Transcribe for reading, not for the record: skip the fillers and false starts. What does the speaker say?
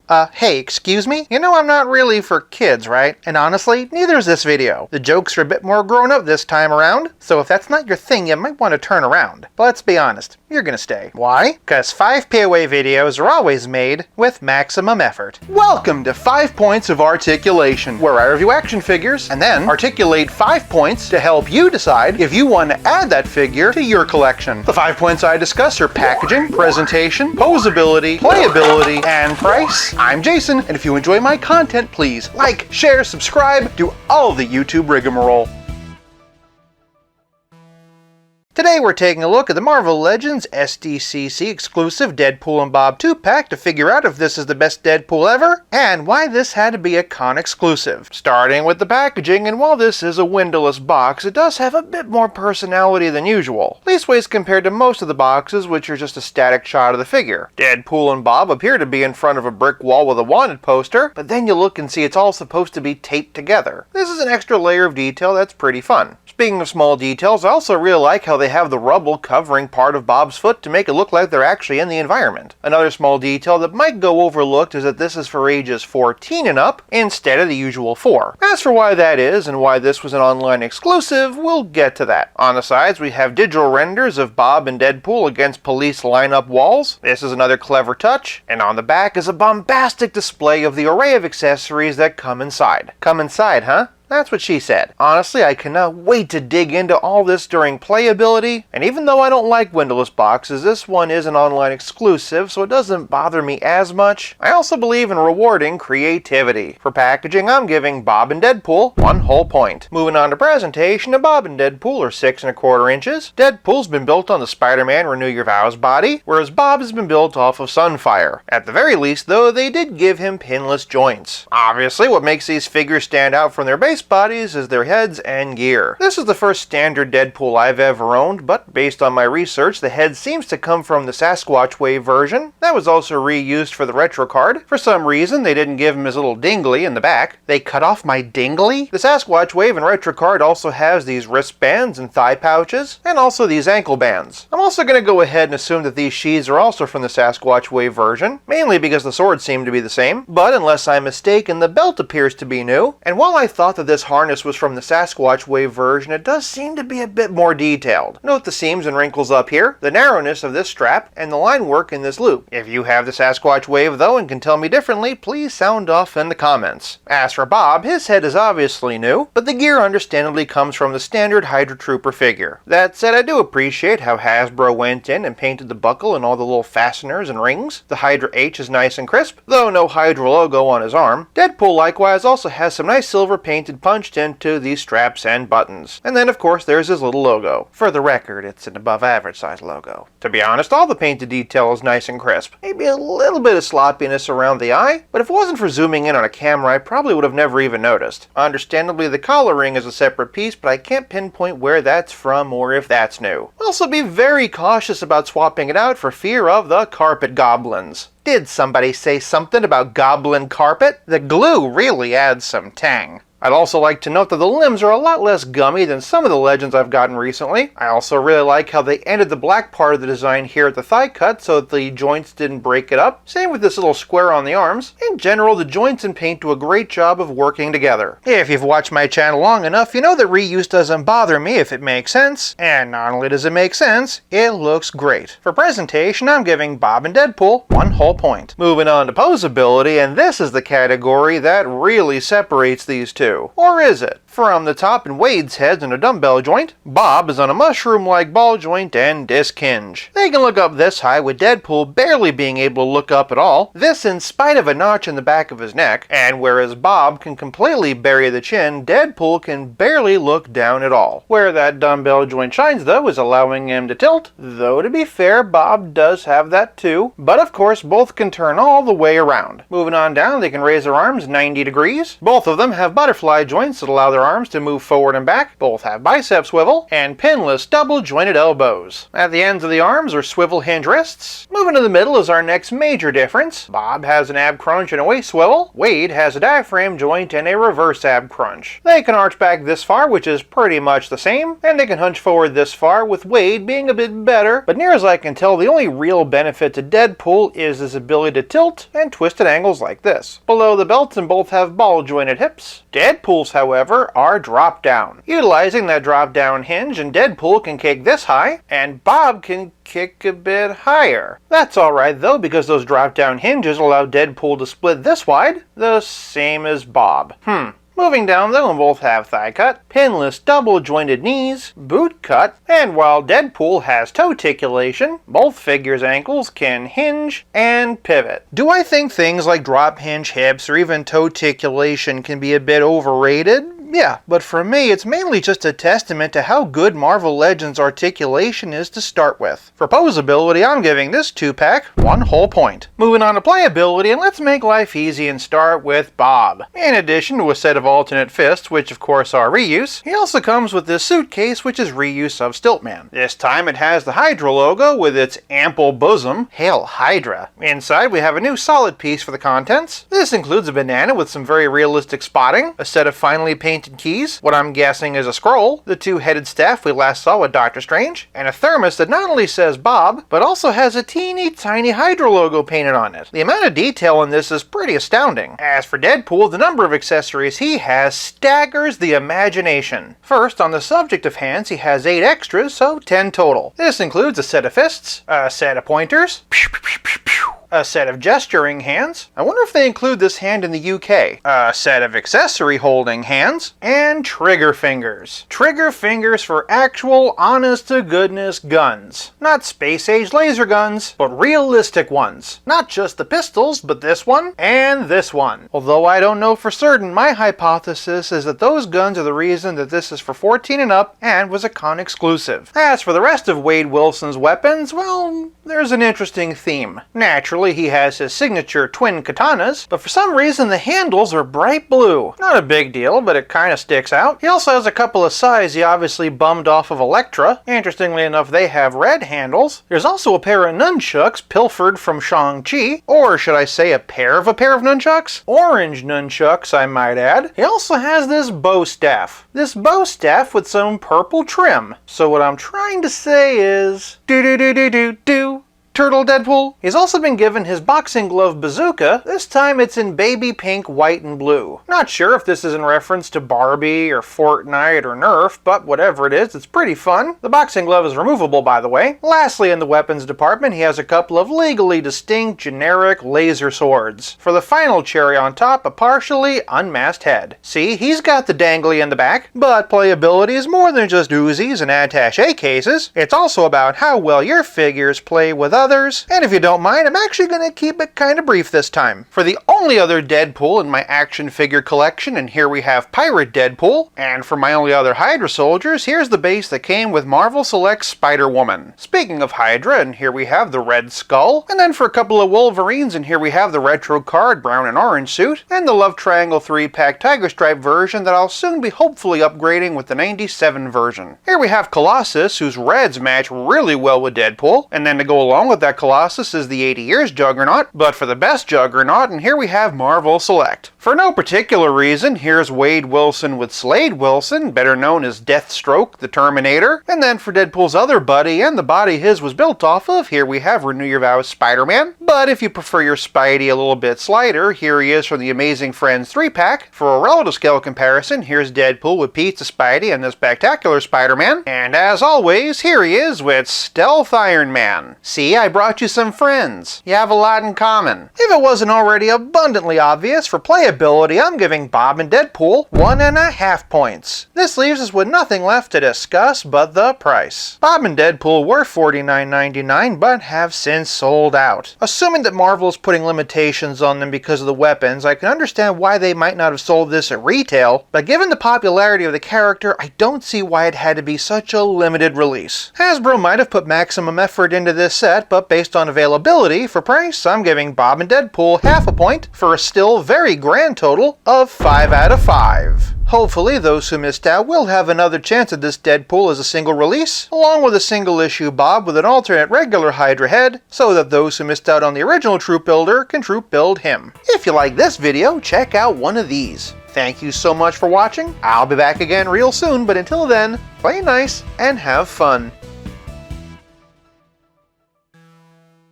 Hey, excuse me? You know I'm not really for kids, right? And honestly, neither is this video. The jokes are a bit more grown up this time around, so if that's not your thing, you might want to turn around. But let's be honest, you're gonna stay. Why? Because 5 POA videos are always made with maximum effort. Welcome to 5 Points of Articulation, where I review action figures and then articulate 5 points to help you decide if you want to add that figure to your collection. The 5 points I discuss are packaging, presentation, posability, playability, and price. I'm Jason, and if you enjoy my content, please like, share, subscribe, do all the YouTube rigmarole. Today we're taking a look at the Marvel Legends SDCC exclusive Deadpool and Bob 2-pack to figure out if this is the best Deadpool ever, and why this had to be a con exclusive. Starting with the packaging, and while this is a windowless box, it does have a bit more personality than usual. Leastways compared to most of the boxes, which are just a static shot of the figure. Deadpool and Bob appear to be in front of a brick wall with a wanted poster, but then you look and see it's all supposed to be taped together. This is an extra layer of detail that's pretty fun. Speaking of small details, I also really like how they have the rubble covering part of Bob's foot to make it look like they're actually in the environment. Another small detail that might go overlooked is that this is for ages 14 and up instead of the usual 4. As for why that is and why this was an online exclusive, we'll get to that. On the sides we have digital renders of Bob and Deadpool against police lineup walls. This is another clever touch. And on the back is a bombastic display of the array of accessories that come inside. Come inside, huh? That's what she said. Honestly, I cannot wait to dig into all this during Playability, and even though I don't like windowless boxes, this one is an online exclusive, so it doesn't bother me as much. I also believe in rewarding creativity. For packaging, I'm giving Bob and Deadpool 1 whole point. Moving on to presentation, Bob and Deadpool are 6 1/4 inches. Deadpool's been built on the Spider-Man Renew Your Vows body, whereas Bob has been built off of Sunfire. At the very least, though, they did give him pinless joints. Obviously, what makes these figures stand out from their base bodies is their heads and gear. This is the first standard Deadpool I've ever owned, but based on my research, the head seems to come from the Sasquatch Wave version. That was also reused for the retro card. For some reason, they didn't give him his little dingly in the back. They cut off my dingly? The Sasquatch Wave and retro card also has these wristbands and thigh pouches, and also these ankle bands. I'm also going to go ahead and assume that these sheaths are also from the Sasquatch Wave version, mainly because the swords seem to be the same, but unless I'm mistaken, the belt appears to be new, and while I thought that this harness was from the Sasquatch Wave version, it does seem to be a bit more detailed. Note the seams and wrinkles up here, the narrowness of this strap, and the line work in this loop. If you have the Sasquatch Wave though and can tell me differently, please sound off in the comments. As for Bob, his head is obviously new, but the gear understandably comes from the standard Hydra Trooper figure. That said, I do appreciate how Hasbro went in and painted the buckle and all the little fasteners and rings. The Hydra H is nice and crisp, though no Hydra logo on his arm. Deadpool likewise also has some nice silver painted punched into these straps and buttons. And then of course there's his little logo. For the record, it's an above average size logo. To be honest, all the painted detail is nice and crisp. Maybe a little bit of sloppiness around the eye, but if it wasn't for zooming in on a camera, I probably would have never even noticed. Understandably, the collaring is a separate piece, but I can't pinpoint where that's from or if that's new. Also be very cautious about swapping it out for fear of the carpet goblins. Did somebody say something about goblin carpet? The glue really adds some tang. I'd also like to note that the limbs are a lot less gummy than some of the Legends I've gotten recently. I also really like how they ended the black part of the design here at the thigh cut so that the joints didn't break it up. Same with this little square on the arms. In general, the joints and paint do a great job of working together. If you've watched my channel long enough, you know that reuse doesn't bother me if it makes sense. And not only does it make sense, it looks great. For presentation, I'm giving Bob and Deadpool 1 whole point. Moving on to posability, and this is the category that really separates these two. Or is it? From the top in Wade's head's on a dumbbell joint, Bob is on a mushroom-like ball joint and disc hinge. They can look up this high with Deadpool barely being able to look up at all, this in spite of a notch in the back of his neck, and whereas Bob can completely bury the chin, Deadpool can barely look down at all. Where that dumbbell joint shines though is allowing him to tilt, though to be fair, Bob does have that too, but of course both can turn all the way around. Moving on down, they can raise their arms 90 degrees. Both of them have butterflies butterfly joints that allow their arms to move forward and back. Both have bicep swivel, and pinless double-jointed elbows. At the ends of the arms are swivel hinge wrists. Moving to the middle is our next major difference. Bob has an ab crunch and a waist swivel. Wade has a diaphragm joint and a reverse ab crunch. They can arch back this far, which is pretty much the same, and they can hunch forward this far, with Wade being a bit better, but near as I can tell, the only real benefit to Deadpool is his ability to tilt and twist at angles like this. Below the belt, and both have ball-jointed hips. Deadpool's, however, are drop-down. Utilizing that drop-down hinge, and Deadpool can kick this high, and Bob can kick a bit higher. That's alright though, because those drop-down hinges allow Deadpool to split this wide, the same as Bob. Moving down though, and both have thigh cut, pinless double-jointed knees, boot cut, and while Deadpool has toe ticulation, both figures' ankles can hinge and pivot. Do I think things like drop hinge hips or even toe ticulation can be a bit overrated? Yeah, but for me, it's mainly just a testament to how good Marvel Legends articulation is to start with. For posability, I'm giving this 2-pack 1 whole point. Moving on to playability, and let's make life easy and start with Bob. In addition to a set of alternate fists, which of course are reuse, he also comes with this suitcase, which is reuse of Stiltman. This time it has the Hydra logo with its ample bosom. Hail Hydra. Inside we have a new solid piece for the contents. This includes a banana with some very realistic spotting, a set of finely painted keys, what I'm guessing is a scroll, the 2-headed staff we last saw with Doctor Strange, and a thermos that not only says Bob, but also has a teeny tiny Hydra logo painted on it. The amount of detail in this is pretty astounding. As for Deadpool, the number of accessories he has staggers the imagination. First, on the subject of hands, he has 8 extras, so 10 total. This includes a set of fists, a set of pointers, a set of gesturing hands. I wonder if they include this hand in the UK. A set of accessory holding hands, and trigger fingers. Trigger fingers for actual, honest-to-goodness guns. Not space-age laser guns, but realistic ones. Not just the pistols, but this one and this one. Although I don't know for certain, my hypothesis is that those guns are the reason that this is for 14 and up and was a con exclusive. As for the rest of Wade Wilson's weapons, well, there's an interesting theme. Naturally, he has his signature twin katanas, but for some reason the handles are bright blue. Not a big deal, but it kinda sticks out. He also has a couple of sides he obviously bummed off of Elektra. Interestingly enough, they have red handles. There's also a pair of nunchucks pilfered from Shang-Chi, or should I say a pair of nunchucks? Orange nunchucks, I might add. He also has this bow staff. This bow staff with some purple trim. So what I'm trying to say is, do-do-do-do-do-do. Turtle Deadpool. He's also been given his boxing glove bazooka. This time it's in baby pink, white, and blue. Not sure if this is in reference to Barbie or Fortnite or Nerf, but whatever it is, it's pretty fun. The boxing glove is removable, by the way. Lastly, in the weapons department, he has a couple of legally distinct generic laser swords. For the final cherry on top, a partially unmasked head. See, he's got the dangly in the back, but playability is more than just Uzis and attaché cases. It's also about how well your figures play with others, and if you don't mind, I'm actually going to keep it kind of brief this time. For the only other Deadpool in my action figure collection, and here we have Pirate Deadpool, and for my only other Hydra soldiers, here's the base that came with Marvel Select Spider-Woman. Speaking of Hydra, and here we have the Red Skull, and then for a couple of Wolverines, and here we have the Retro Card brown and orange suit, and the Love Triangle 3-pack Tiger Stripe version that I'll soon be hopefully upgrading with the 97 version. Here we have Colossus, whose reds match really well with Deadpool, and then to go along with that Colossus is the 80 Years Juggernaut, but for the best Juggernaut, and here we have Marvel Select. For no particular reason, here's Wade Wilson with Slade Wilson, better known as Deathstroke, the Terminator, and then for Deadpool's other buddy, and the body his was built off of, here we have Renew Your Vows Spider-Man, but if you prefer your Spidey a little bit slighter, here he is from the Amazing Friends 3-pack. For a relative scale comparison, here's Deadpool with Pizza Spidey and the Spectacular Spider-Man, and as always, here he is with Stealth Iron Man. See, I brought you some friends. You have a lot in common. If it wasn't already abundantly obvious, for playability, I'm giving Bob and Deadpool 1.5 points. This leaves us with nothing left to discuss but the price. Bob and Deadpool were $49.99, but have since sold out. Assuming that Marvel is putting limitations on them because of the weapons, I can understand why they might not have sold this at retail, but given the popularity of the character, I don't see why it had to be such a limited release. Hasbro might have put maximum effort into this set, but based on availability, for price, I'm giving Bob and Deadpool 0.5 point for a still very grand grand total of 5 out of 5. Hopefully those who missed out will have another chance at this Deadpool as a single release, along with a single issue Bob with an alternate regular Hydra head, so that those who missed out on the original Troop Builder can Troop Build him. If you like this video, check out one of these. Thank you so much for watching. I'll be back again real soon, but until then, play nice and have fun.